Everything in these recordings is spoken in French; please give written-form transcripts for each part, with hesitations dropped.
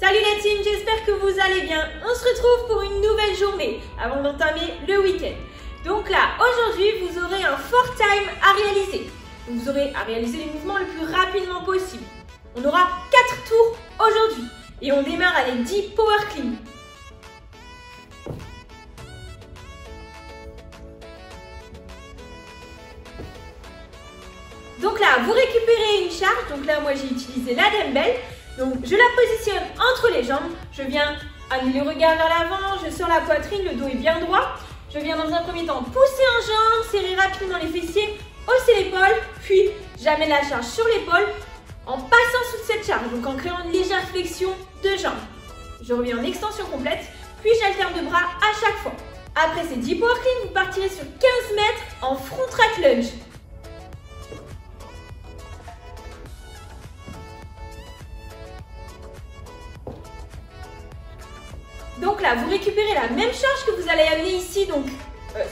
Salut la team, j'espère que vous allez bien. On se retrouve pour une nouvelle journée avant d'entamer le week-end. Donc là, aujourd'hui, vous aurez un fort time à réaliser. Donc vous aurez à réaliser les mouvements le plus rapidement possible. On aura 4 tours aujourd'hui et on démarre avec 10 power clean. Donc là, vous récupérez une charge. Donc là, moi, j'ai utilisé la dumbbell. Donc, je la positionne entre les jambes. Je viens amener le regard vers l'avant. Je sors la poitrine, le dos est bien droit. Je viens dans un premier temps pousser un jambe, serrer rapidement les fessiers, hausser l'épaule. Puis, j'amène la charge sur l'épaule en passant sous cette charge. Donc, en créant une légère flexion de jambes. Je reviens en extension complète. Puis, j'alterne de bras à chaque fois. Après ces 10 power clean, vous partirez sur 15 mètres en front track lunge. Donc là, vous récupérez la même charge que vous allez amener ici. Donc,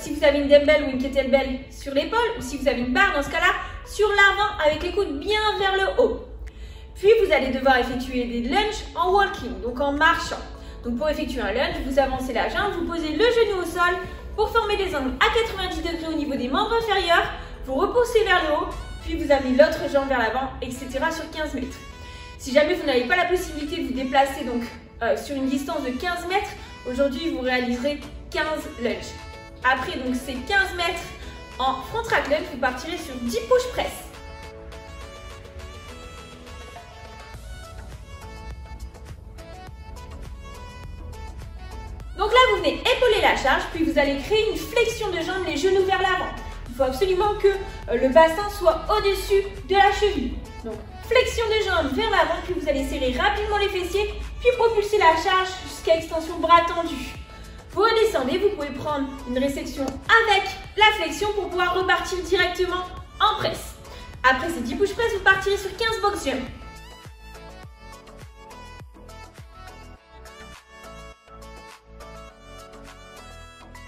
si vous avez une dumbbell ou une kettlebell sur l'épaule, ou si vous avez une barre, dans ce cas-là, sur l'avant avec les coudes bien vers le haut. Puis, vous allez devoir effectuer des lunges en walking, donc en marchant. Donc, pour effectuer un lunge, vous avancez la jambe, vous posez le genou au sol pour former des angles à 90 degrés au niveau des membres inférieurs. Vous repoussez vers le haut, puis vous amenez l'autre jambe vers l'avant, etc. sur 15 mètres. Si jamais vous n'avez pas la possibilité de vous déplacer, donc sur une distance de 15 mètres, aujourd'hui vous réaliserez 15 lunges. Après donc ces 15 mètres en front track lunge, vous partirez sur 10 push press. Donc là vous venez épauler la charge, puis vous allez créer une flexion de jambes, les genoux vers l'avant. Il faut absolument que le bassin soit au-dessus de la cheville. Donc flexion de jambes vers l'avant, puis vous allez serrer rapidement les fessiers, puis propulser la charge jusqu'à extension bras tendus. Vous redescendez, vous pouvez prendre une réception avec la flexion pour pouvoir repartir directement en presse. Après ces 10 push press, vous partirez sur 15 box jump.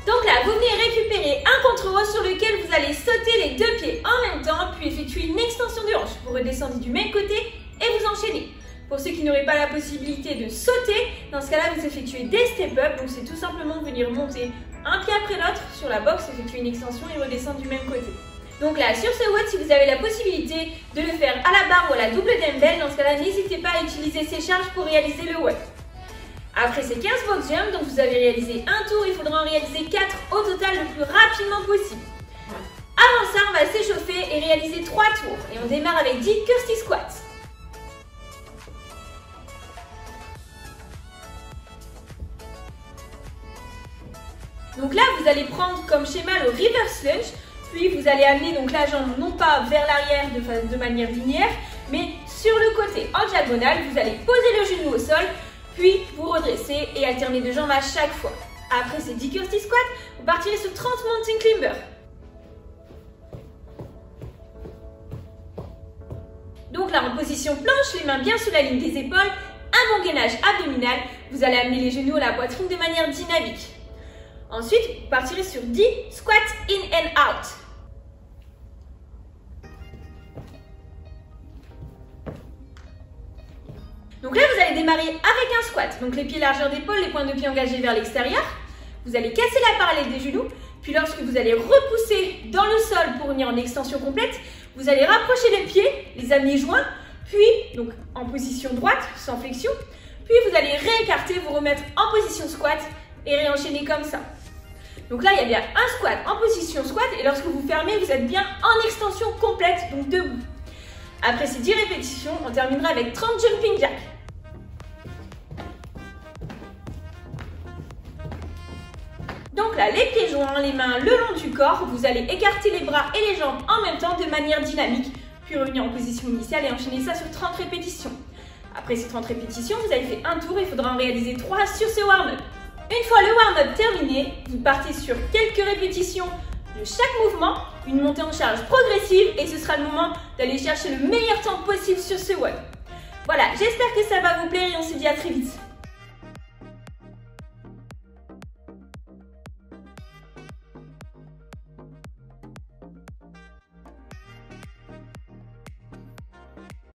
Donc là, vous venez récupérer un contre-haut sur lequel vous allez sauter les deux pieds en même temps, puis effectuer une extension de hanche. Vous redescendez du même côté et vous enchaînez. Pour ceux qui n'auraient pas la possibilité de sauter, dans ce cas-là, vous effectuez des step-up. Donc c'est tout simplement venir monter un pied après l'autre sur la box, effectuer une extension et redescendre du même côté. Donc là, sur ce WOD, si vous avez la possibilité de le faire à la barre ou à la double dumbbell, dans ce cas-là, n'hésitez pas à utiliser ces charges pour réaliser le WOD. Après ces 15 box jump, donc vous avez réalisé un tour, il faudra en réaliser 4 au total le plus rapidement possible. Avant ça, on va s'échauffer et réaliser 3 tours. Et on démarre avec 10 curtsy squats. Donc là, vous allez prendre comme schéma le reverse lunge, puis vous allez amener donc la jambe non pas vers l'arrière de manière linéaire, mais sur le côté en diagonale. Vous allez poser le genou au sol, puis vous redressez et alternez de jambes à chaque fois. Après ces 10 curtsy squats, vous partirez sur 30 mountain climber. Donc là, en position planche, les mains bien sous la ligne des épaules, un bon gainage abdominal. Vous allez amener les genoux à la poitrine de manière dynamique. Ensuite, vous partirez sur 10 squats in and out. Donc là, vous allez démarrer avec un squat. Donc les pieds largeur d'épaule, les pointes de pied engagés vers l'extérieur. Vous allez casser la parallèle des genoux. Puis lorsque vous allez repousser dans le sol pour venir en extension complète, vous allez rapprocher les pieds, les amener joints. Puis, donc en position droite, sans flexion. Puis vous allez réécarter, vous remettre en position squat et réenchaîner comme ça. Donc là, il y a bien un squat en position squat. Et lorsque vous fermez, vous êtes bien en extension complète, donc debout. Après ces 10 répétitions, on terminera avec 30 jumping jacks. Donc là, les pieds joints, les mains le long du corps, vous allez écarter les bras et les jambes en même temps de manière dynamique, puis revenir en position initiale et enchaîner ça sur 30 répétitions. Après ces 30 répétitions, vous avez fait un tour, il faudra en réaliser 3 sur ce warm-up. Une fois le warm-up terminé, vous partez sur quelques répétitions de chaque mouvement, une montée en charge progressive et ce sera le moment d'aller chercher le meilleur temps possible sur ce WOD. Voilà, j'espère que ça va vous plaire et on se dit à très vite.